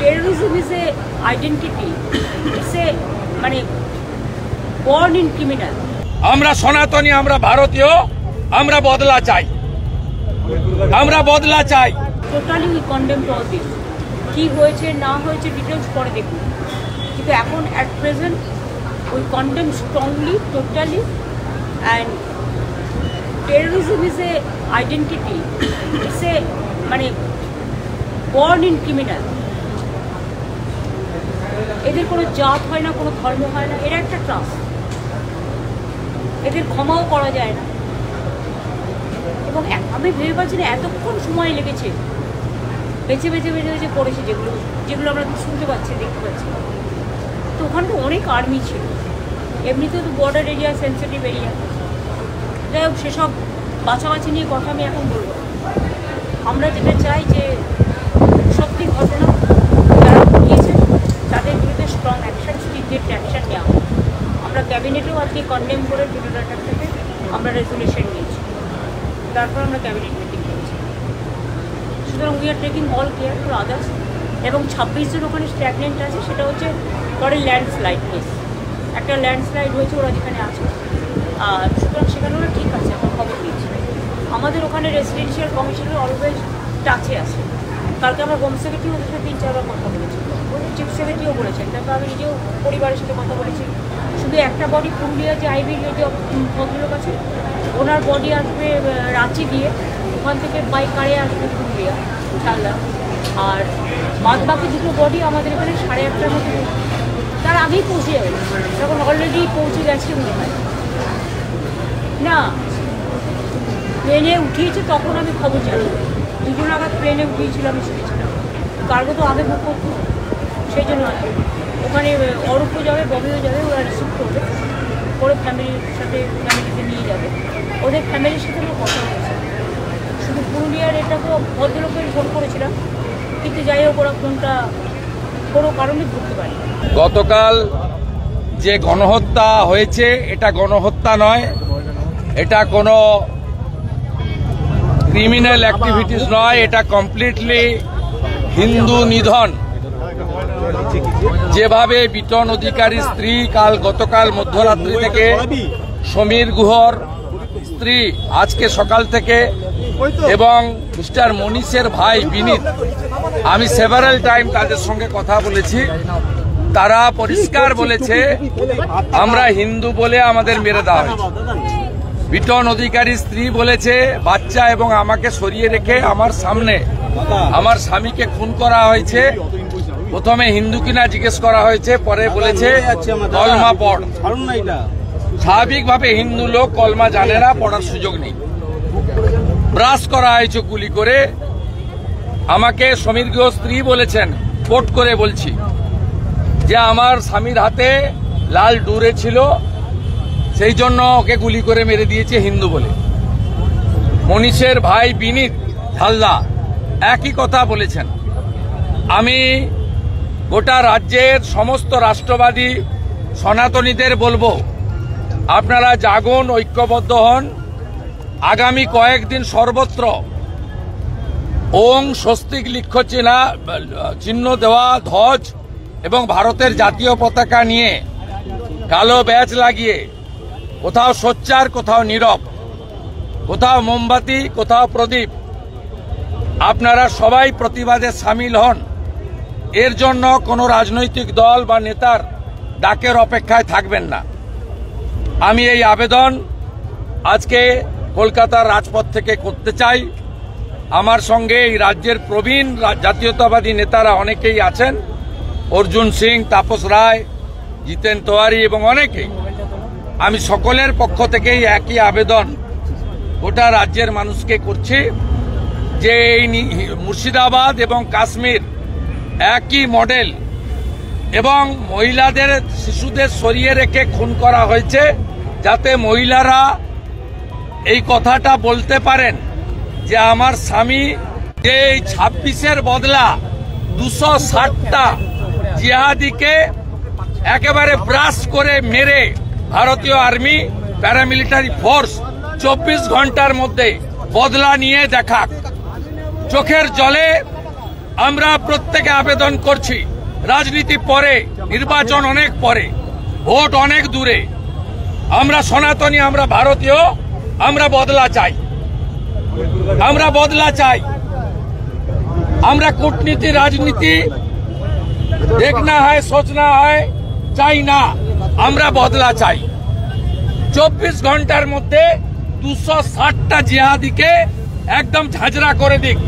terrorism is a identity. It's a born in criminal. আমরা সনাতনী, আমরা ভারতীয়, আমরা বদলা চাই, আমরা বদলা চাই। Totally we condemn all this. কি হয়েছে না হয়েছে ডিটেলস পরে দেখুন, কিন্তু এখন at present we condemn strongly, totally, and terrorism is a identity. It's a born in criminal. এদের কোনো জাত হয় না, কোনো ধর্ম হয় না, এরা একটা ট্রাস্ট, এদের ক্ষমাও করা যায় না। এবং আমি ভেবে পাচ্ছি না এতক্ষণ সময় লেগেছে বেছে বেছে বেছে বেছে পড়েছে, যেগুলো আমরা শুনতে পাচ্ছি, দেখতে পাচ্ছি। তো ওখানে তো অনেক আর্মি ছিল, এমনিতেও তো বর্ডার এরিয়া, সেন্সিটিভ এরিয়া। যাই হোক, সেসব বাছাবাছি নিয়ে কথা আমি এখন বলবো। আমরা যেটা চাই যে সত্যি ঘটনা যারা ঘটিয়েছেন তাদের বিরুদ্ধে স্ট্রং অ্যাকশন, স্ট্রিক্ট অ্যাকশন নেওয়া। আমরা ক্যাবিনেটেও আজকে কন্ডেম করে ট্রিব্যুনালটার থেকে আমরা রেজুলেশন নিয়েছি, তারপর আমরা ক্যাবিনেট মিটিং করেছি। সুতরাং we are taking all care for others. এবং 26 জন ওখানে স্ট্যাগনেন্ট আছে, সেটা হচ্ছে পরে ল্যান্ডস্লাইড কেস, একটা ল্যান্ডস্লাইড হয়েছে ওরা যেখানে আছে। আর সুতরাং সেখানে ওরা ঠিক আছে, আমার খবর নিয়েছি। আমাদের ওখানে রেসিডেন্সিয়াল কমিশনের অলওয়েজ টাচে আছে। কালকে আমার হোম সেক্রেটারি ওদের সাথে 3-4 বার কথা বলেছি, চিফ সেক্রেটারিও বলেছেন, তারপর আমি নিজেও পরিবারের সাথে কথা বলেছি। শুধু একটা বডি পুরুলিয়া যে আইবির যে ভদ্রলোক আছে, ওনার বডি আসবে রাঁচি দিয়ে, ওখান থেকে বাই কারে আসবে পুরুলিয়া চালদা। আর বাদ বাকি দুটো বডি আমাদের এখানে 8:30টার মধ্যে, তার আগেই পৌঁছে যাবে, তখন অলরেডি পৌঁছে গেছে মনে হয়। না, প্লেনে উঠিয়েছে তখন আমি খবর জানি, 2 নাগাদ প্লেনে উঠিয়েছিল, আমি শুনেছিলাম। কার্গো তো আগে বুক করতো, সেই জন্য ওখানে অরূপও যাবে, ববিও যাবে, ওরা রিসিভ করবে, করে ফ্যামিলিতে নিয়ে যাবে। ওদের ফ্যামিলির সাথে আমরা কথা বলেছি। শুধু পুরুলিয়ার এটাকেও ভদ্রলোকের ফোন করেছিলাম, কিন্তু যাই হোক ওরা ফোনটা কোনো কারণে ধরতে পারে। গতকাল যে গণহত্যা হয়েছে, এটা গণহত্যা নয়, এটা কোনো ক্রিমিনাল অ্যাক্টিভিটিস নয়, এটা কমপ্লিটলি হিন্দু নিধন। যেভাবে বিটন অধিকারীর স্ত্রী গতকাল মধ্যরাত্রি থেকে, সমীর গুহর স্ত্রী আজকে সকাল থেকে, এবং মিস্টার মনীষের ভাই বিনীত, আমি সেভারাল টাইম তাদের সঙ্গে কথা বলেছি, তারা পরিষ্কার বলেছে আমরা হিন্দু বলে আমাদের মেরে দেওয়া হয়েছে। বিটন অধিকারীর স্ত্রী বলেছে বাচ্চা এবং আমাকে সরিয়ে রেখে আমার সামনে আমার স্বামীকে খুন করা হয়েছে। প্রথমে হিন্দু কিনা জিজ্ঞেস করা হয়েছে, পরে বলেছে কলমা পড়। স্বাভাবিকভাবে হিন্দু লোক কলমা জানে না, পড়ার সুযোগ নেই। ব্রাশ করা হয়েছে গুলি করে। আমাকে সমীর গুহ স্ত্রী বলেছেন, কোট করে বলছি, যে আমার স্বামীর হাতে লাল ডুরে ছিল, সেই জন্য ওকে গুলি করে মেরে দিয়েছে হিন্দু বলে। মনীষের ভাই বিনীত হালদা একই কথা বলেছেন। আমি গোটা রাজ্যের সমস্ত রাষ্ট্রবাদী সনাতনীদের বলবো, আপনারা জাগুন, ঐক্যবদ্ধ হন। আগামী কয়েকদিন সর্বত্র ওং স্বস্তিক লিখ্য চিহ্ন দেওয়া ধ্বজ এবং ভারতের জাতীয় পতাকা নিয়ে কালো ব্যাজ লাগিয়ে, কোথাও সোচ্চার, কোথাও নীরব, কোথাও মোমবাতি, কোথাও প্রদীপ, আপনারা সবাই প্রতিবাদে সামিল হন। এর জন্য কোনো রাজনৈতিক দল বা নেতার ডাকের অপেক্ষায় থাকবেন না। আমি এই আবেদন আজকে কলকাতার রাজপথ থেকে করতে চাই। আমার সঙ্গে এই রাজ্যের প্রবীণ জাতীয়তাবাদী নেতারা অনেকেই আছেন, অর্জুন সিং, তাপস রায়, জিতেন তেওয়ারি এবং অনেকেই। আমি সকলের পক্ষ থেকেই একই আবেদন গোটা রাজ্যের মানুষকে করছি যে এই মুর্শিদাবাদ এবং কাশ্মীর একই মডেল, এবং মহিলাদের, শিশুদের সরিয়ে রেখে খুন করা হয়েছে, যাতে মহিলারা এই কথাটা বলতে পারেন যে আমার স্বামী যে এই 26-এর বদলা 260টা জিহাদিকে একেবারে ব্রাশ করে মেরে ভারতীয় আর্মি, প্যারামিলিটারি ফোর্স 24 ঘন্টার মধ্যে বদলা নিয়ে দেখাক। চোখের জলে আমরা প্রত্যেকে আবেদন করছি, রাজনীতি পরে, নির্বাচন অনেক পরে, ভোট অনেক দূরে। আমরা সনাতনী, আমরা ভারতীয়, আমরা বদলা চাই, আমরা বদলা চাই। আমরা কূটনীতি, রাজনীতি দেখনা হয়, সোচনা হয় চাই না, আমরা বদলা চাই। 24 ঘন্টার মধ্যে 260টা জিহাদিকে একদম ঝাঁঝরা করে দিক।